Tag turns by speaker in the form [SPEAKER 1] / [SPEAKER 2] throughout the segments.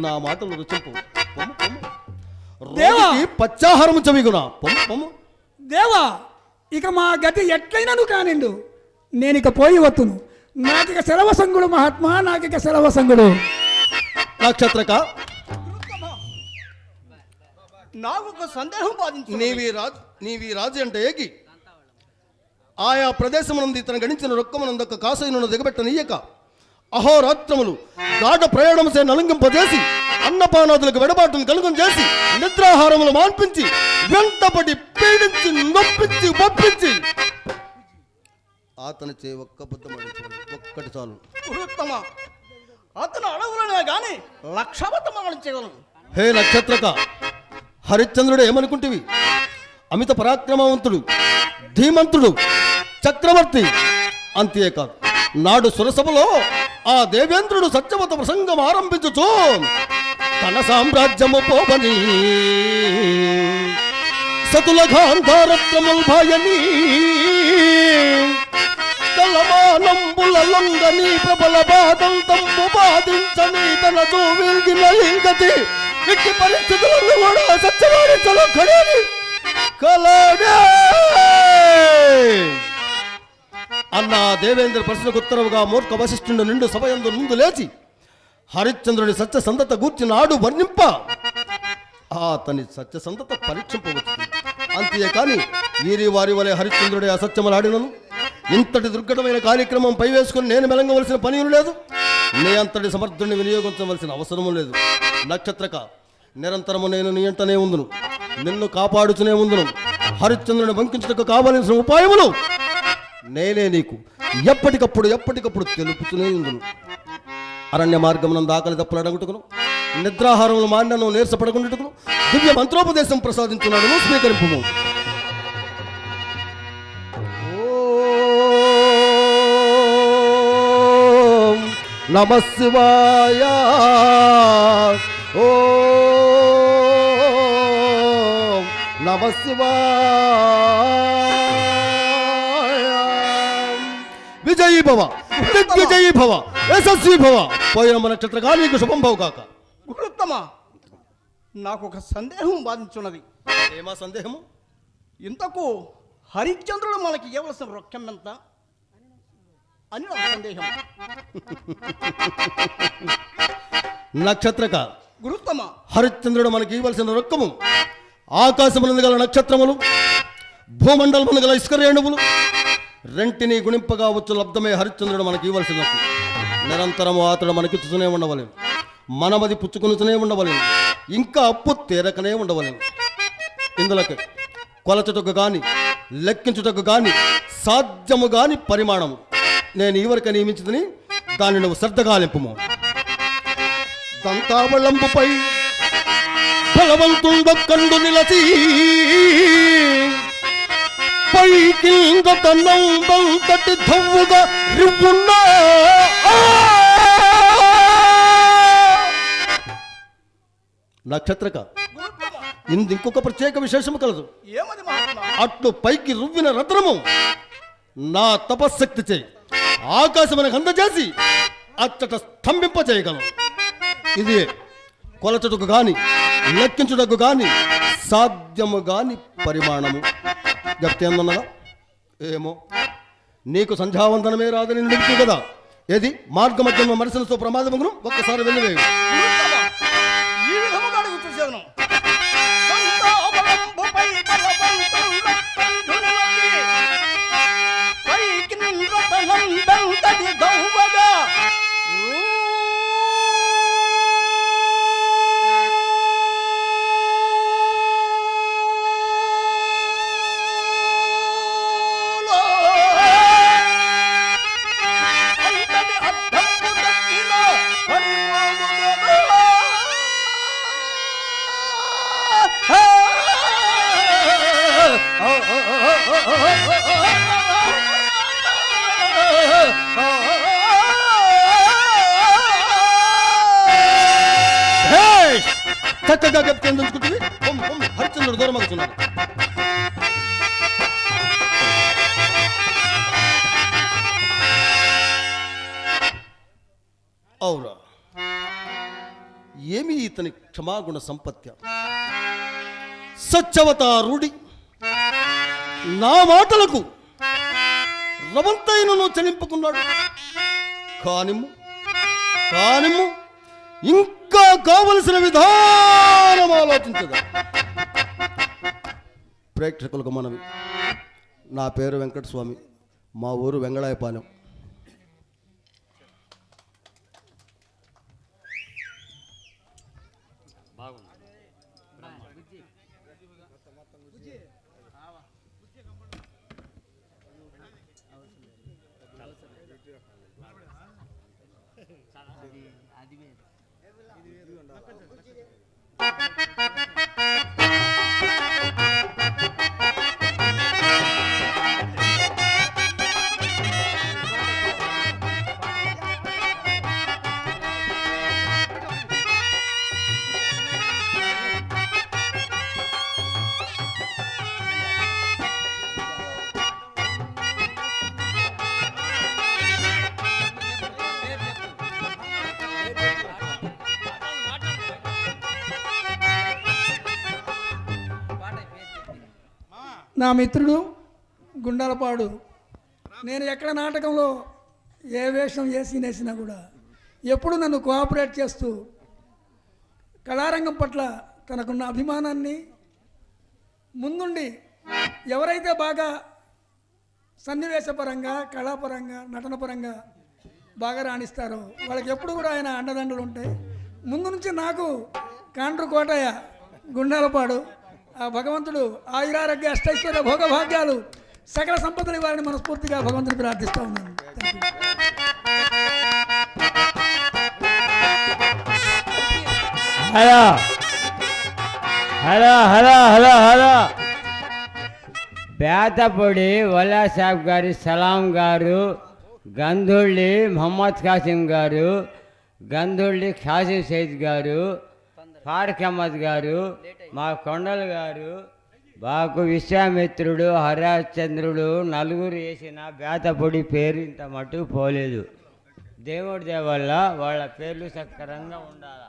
[SPEAKER 1] నా మాటలు రుచింపు. పొమ్ము పొమ్ము.
[SPEAKER 2] దేవా!
[SPEAKER 1] రోగికి పచ్చాహారం చవిగునా. పొమ్ము పొమ్ము.
[SPEAKER 2] దేవా, ఇక మా గతి ఎట్లయినను కానిండు, నేనిక పోయి వత్తును. నాకిక సెలవసంగుడు మహాత్మా, నాకిక సెలవసంగుడు.
[SPEAKER 1] నక్షత్రక,
[SPEAKER 3] నాకు ఒక సందేహం బాధించు.
[SPEAKER 1] నీవి రాజు అంటే ఏకి ఆయా ప్రదేశమునందు ఇతను గణించిన రొక్కమునందొక్క కాసైనను దిగబెట్టనీయక అహోరాత్రములు గాఢ ప్రయాణముసే నలంగింపజేసి అన్నపానాదులకు వెడబాటును కలుగం చేసి నిద్రాహారములు మాన్పించి వెంటపడి పీడించి నొప్పించి ఒప్పించి అతని చే ఒక్క ఒక్కటి చాలు.
[SPEAKER 3] పురుత్తమ, అతను అడవులనే గాని లక్షాబద్ధం ఆడించగలను.
[SPEAKER 1] హే నక్షత్రక, హరిశ్చంద్రుడు ఏమనుకుంటివి? అమిత పరాక్రమవంతుడు, ధీమంతుడు, చక్రవర్తి. అంతేకాదు, నాడు సురసభలో ఆ దేవేంద్రుడు సత్యవత ప్రసంగం ఆరంభించుచు తన సామ్రాజ్యము పోవని సతుల గాంధారత్రముల్ భాయని కలమానంబుల లొంగని ప్రబల బాధంతంబు బాధించని తన జోవిల్గిన లింగతి ఇట్టి పరిస్థితులను కూడా సత్యవారించలో ఖడేని కలడే అన్న దేవేంద్ర ప్రశ్నకు ఉత్తరవుగా మూర్ఖ వశిష్ఠుడు నిండు సభయందు ముందు లేచి హరిశ్చంద్రుడి సత్యసంధత గూర్చి నాడు వర్ణింప అతని సత్యసంధత పరీక్షింపవచ్చు. అంతేకాని వీరి వారి వలె హరిశ్చంద్రుడి అసత్యములాడినను ఇంతటి దుర్ఘటమైన కార్యక్రమం పై వేసుకుని నేను మెలంగవలసిన పని లేదు. నీ అంతటి సమర్థుడిని వినియోగించవలసిన అవసరము లేదు. నక్షత్రక, నిరంతరము నేను నీ అంటనే ఉందును, నిన్ను కాపాడుతూనే ఉందును. హరిశ్చంద్రుని వంకించుటకు కావలసిన ఉపాయములు నేనే నీకు ఎప్పటికప్పుడు తెలుపుతూనే ఉందును. అరణ్య మార్గమునందు ఆకలి తప్పులు అడగుటకును, నిద్రాహారములు మాండను నీరసపడకుండాటకును దివ్య మంత్రోపదేశం ప్రసాదించున్నాడు. స్వీకరింపుము. ఓం నమః శివాయ. ఓం నమః శివాయ. విజయీ భవ, దిగ్విజయీ భవ, యశస్వీ భవ. పోయిన నక్షత్రగా నీకు శుభం భవ కాక.
[SPEAKER 3] గురుత్తమ, నాకు ఒక సందేహం బాధించున్నది.
[SPEAKER 1] ఏమా సందేహము?
[SPEAKER 3] ఇంతకు హరిశ్చంద్రుడు మనకి ఇవ్వవలసిన రొక్కం ఎంత అని నా సందేహం.
[SPEAKER 1] నక్షత్రక,
[SPEAKER 3] గురుత్తమ,
[SPEAKER 1] హరిశ్చంద్రుడు మనకి ఇవ్వాల్సిన రొక్కము ఆకాశమునందు గల నక్షత్రములు, భూమండలమును గల ఇస్కరేణువులు రెంటిని గుణింపగా వచ్చు లబ్ధమే హరిశ్చంద్రుడు మనకి ఇవ్వాల్సిన రొక్కం. నిరంతరము అతడు మనకిచ్చుతూనే ఉండవలేను, మనమది పుచ్చుకునితూనే ఉండవలేను, ఇంకా అప్పు తీరకనే ఉండవలేను. ఇందులోకి కొలచుటకు గాని లెక్కించుటకు గాని సాధ్యము గాని పరిమాణము నేను ఈవరకు నియమించుదని దాన్ని నువ్వు శ్రద్ధగా నింపుము. దంతావళంబుపై బలవంతుండొక్కండు నిలచి పైకి తన్నంతటి ధవ్వుగా రివ్వున్నా నక్షత్రక, ఇంకొక ప్రత్యేక విశేషము కలదు.
[SPEAKER 3] ఏమది మహాత్మా?
[SPEAKER 1] అట్లు పైకి రువ్విన రత్నము నా తపశక్తి చే ఆకాశమునకు అందజేసి అచ్చట స్తంభింప చేయగలను. ఇది కొలచుటకు గాని లెక్కించుటకు గాని సాధ్యము గాని పరిమాణము. చెప్తే ఏందన్నదా? ఏమో, నీకు సంధ్యావందనమే రాదని నిలుపుతూ కదా. ఏది మార్గ మధ్యంలో మనసులతో ప్రమాదమును ఒక్కసారి వెళ్ళివేయు.
[SPEAKER 3] ఈ విధముగా అడుగు చూసేదను.
[SPEAKER 1] చక్కగా చెప్తే ఎందుకుంటుంది? హరిశ్చంద్రుడు దూరం అవుతున్నాడు. అవురా, ఏమి ఇతని క్షమాగుణ సంపత్య. సత్యవతారుడి నా మాటలకు రవంతైనను చలింపుకున్నాడు. కానిమ్ము ఇంకా కావలసిన విధానం ఆలోచించదా. ప్రేక్షకులకు మనవి, నా పేరు వెంకటస్వామి, మా ఊరు వెంగళాయపాలెం.
[SPEAKER 2] నా మిత్రుడు గుండాలపాడు. నేను ఎక్కడ నాటకంలో ఏ వేషం ఏ సీన్ వేసినా కూడా ఎప్పుడు నన్ను కోఆపరేట్ చేస్తూ కళారంగం పట్ల తనకున్న అభిమానాన్ని ముందుండి ఎవరైతే బాగా సన్నివేశపరంగా కళాపరంగా నటనపరంగా బాగా రాణిస్తారో వాళ్ళకి ఎప్పుడు కూడా ఆయన అండదండలు ఉంటాయి. ముందు నుంచి నాకు కాండ్రు కోటయ్య గుండాలపాడు ఆ భగవంతుడు ఆయురారోగ్య అష్టైశ్వర్య భోగభాగ్యాలు సకల సంపదలు ఇవ్వాలని మనస్ఫూర్తిగా భగవంతుని ప్రార్థిస్తూ ఉన్నాను.
[SPEAKER 4] Hello hello hello hello hello బేతపొడి వల్లా సాబ్ గారి సలాం గారు, గంధుళ్ళి మహమ్మద్ కాసిం గారు, గంధుళ్ళి ఖాసిం సైద్ గారు, ఫారూక్ అహ్మద్ గారు, మా కొండలు గారు, మాకు విశ్వామిత్రుడు హరిశ్చంద్రుడు నలుగురు వేసిన బేతపొడి పేరు ఇంత మటు పోలేదు. దేవుడి దేవల్ల వాళ్ళ పేర్లు సక్రమంగా ఉండాలి.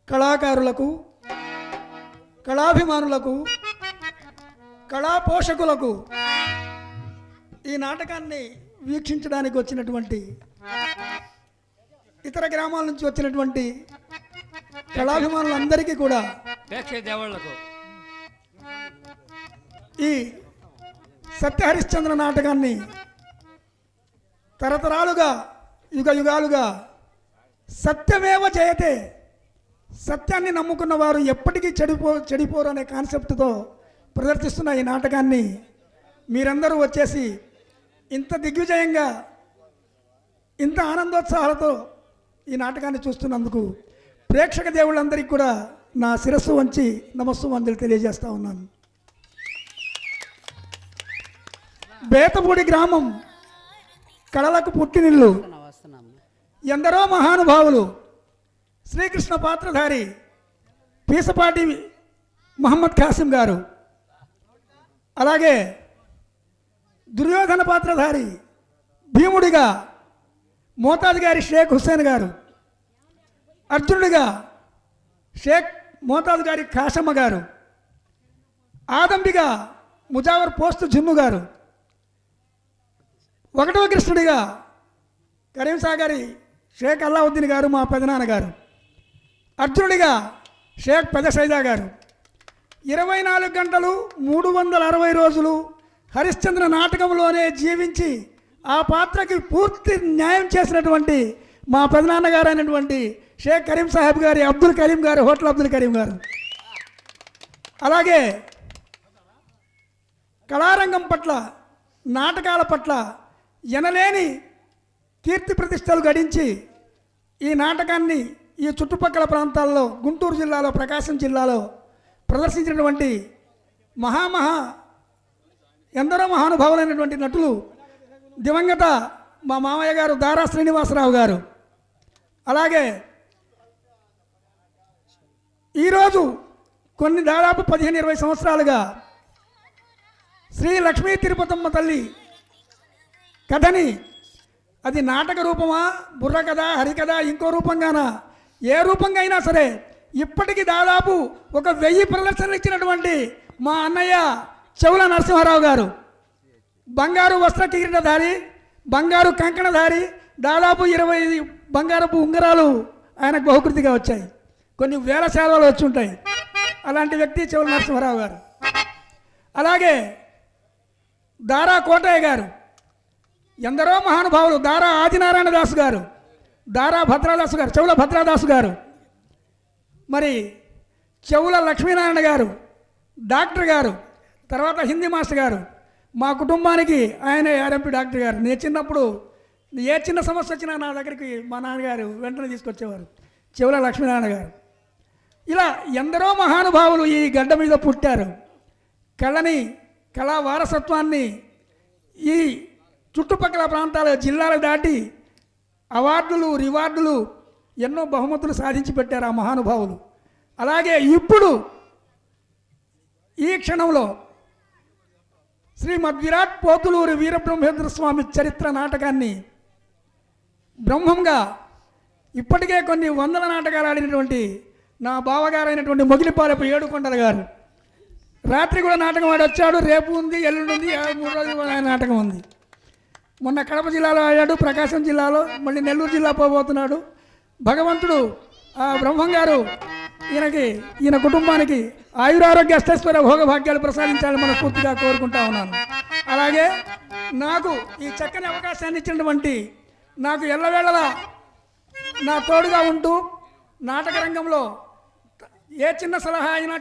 [SPEAKER 2] కళాకారులకు, కళాభిమానులకు, కళా పోషకులకు ఈ నాటకాన్ని వీక్షించడానికి వచ్చినటువంటి ఇతర గ్రామాల నుంచి వచ్చినటువంటి కళాభిమానులందరికీ కూడా ఈ సత్యహరిశ్చంద్ర నాటకాన్ని తరతరాలుగా యుగ యుగాలుగా సత్యమేవ జయతే, సత్యాన్ని నమ్ముకున్న వారు ఎప్పటికీ చెడిపోరు అనే కాన్సెప్ట్తో ప్రదర్శిస్తున్న ఈ నాటకాన్ని మీరందరూ వచ్చేసి ఇంత దిగ్విజయంగా ఇంత ఆనందోత్సాహాలతో ఈ నాటకాన్ని చూస్తున్నందుకు ప్రేక్షక దేవుళ్ళందరికీ కూడా నా శిరస్సు వంచి నమస్సుమంజలి తెలియజేస్తూ ఉన్నాను. బేతపూడి గ్రామం కళలకు పుట్టినిల్లు. ఎందరో మహానుభావులు శ్రీకృష్ణ పాత్రధారి పీసపాటి మహమ్మద్ కాసిం గారు, అలాగే దుర్యోధన పాత్రధారి భీముడిగా మోతాజ్ గారి షేక్ హుస్సేన్ గారు, అర్జునుడిగా షేక్ మోతాజ్ గారి కాశమ్మ గారు, ఆదంబిగా ముజావర్ పోస్ట్ జున్ను గారు, ఒకటవ కృష్ణుడిగా కరీం సాగరి షేక్ అల్లావుద్దీన్ గారు మా పెదనాన్నగారు, అర్జునుడిగా షేక్ పెద్ద సైదా గారు, 24 గంటలు 360 రోజులు హరిశ్చంద్ర నాటకంలోనే జీవించి ఆ పాత్రకి పూర్తి న్యాయం చేసినటువంటి మా పెదనాన్నగారు అయినటువంటి షేక్ కరీం సాహెబ్ గారి అబ్దుల్ కరీం గారు, హోటల్ అబ్దుల్ కరీం గారు, అలాగే కళారంగం పట్ల, నాటకాల పట్ల ఎనలేని కీర్తి ప్రతిష్టలు గడించి ఈ నాటకాన్ని ఈ చుట్టుపక్కల ప్రాంతాల్లో, గుంటూరు జిల్లాలో, ప్రకాశం జిల్లాలో ప్రదర్శించినటువంటి ఎందరో మహానుభావులైనటువంటి నటులు దివంగత మా మామయ్య గారు దారా శ్రీనివాసరావు గారు, అలాగే ఈరోజు కొన్ని దాదాపు 15-20 సంవత్సరాలుగా శ్రీ లక్ష్మీ తిరుపతమ్మ తల్లి కథని, అది నాటక రూపమా, బుర్ర కథ, హరికథ, ఇంకో రూపంగానా, ఏ రూపంగా అయినా సరే ఇప్పటికీ దాదాపు 1000 ప్రదర్శనలు ఇచ్చినటువంటి మా అన్నయ్య చెవుల నరసింహారావు గారు, బంగారు వస్త్ర కిరీటధారి, బంగారు కంకణధారి, దాదాపు 20 బంగారపు ఉంగరాలు ఆయనకు బహుకృతిగా వచ్చాయి. కొన్ని వేల సేవలు వచ్చి ఉంటాయి. అలాంటి వ్యక్తి చెవుల నరసింహారావు గారు. అలాగే దారా కోటయ్య గారు, ఎందరో మహానుభావులు, దారా ఆదినారాయణ దాసు గారు, దారా భద్రాదాసు గారు, చెవుల భద్రాదాసు గారు, మరి చెవుల లక్ష్మీనారాయణ గారు, డాక్టర్ గారు, తర్వాత హిందీ మాస్టర్ గారు, మా కుటుంబానికి ఆయన ఆర్ఎంపీ డాక్టర్ గారు. నేను చిన్నప్పుడు ఏ చిన్న సమస్య వచ్చినా నా దగ్గరికి మా నాన్నగారు వెంటనే తీసుకొచ్చేవారు, చెవుల లక్ష్మీనారాయణ గారు. ఇలా ఎందరో మహానుభావులు ఈ గడ్డ మీద పుట్టారు. కళని, కళా వారసత్వాన్ని ఈ చుట్టుపక్కల ప్రాంతాల జిల్లాలు దాటి అవార్డులు, రివార్డులు, ఎన్నో బహుమతులు సాధించి పెట్టారు ఆ మహానుభావులు. అలాగే ఇప్పుడు ఈ క్షణంలో శ్రీమద్ విరాట్ పోతులూరి వీరబ్రహ్మేంద్ర స్వామి చరిత్ర నాటకాన్ని బ్రహ్మంగా ఇప్పటికే కొన్ని 100 నాటకాలు ఆడినటువంటి నా బావగారైనటువంటి మొగిలిపాలెపు ఏడుకొండల గారు రాత్రి కూడా నాటకం ఆడి వచ్చాడు. రేపు ఉంది, ఎల్లుండి ఉంది, 3 రోజులు ఆయన నాటకం ఉంది. మొన్న కడప జిల్లాలో ఆడాడు, ప్రకాశం జిల్లాలో, మళ్ళీ నెల్లూరు జిల్లా పోబోతున్నాడు. భగవంతుడు ఆ బ్రహ్మం గారు ఈయన కుటుంబానికి ఆయురారోగ్య అష్టైశ్వర్య భోగభాగ్యాలు ప్రసాదించాలని మనస్ఫూర్తిగా కోరుకుంటా ఉన్నాను. అలాగే నాకు ఈ చక్కని అవకాశాన్ని ఇచ్చినటువంటి, నాకు ఎల్లవేళలా నా తోడుగా ఉంటూ నాటక రంగంలో ఏ చిన్న సలహా అయినా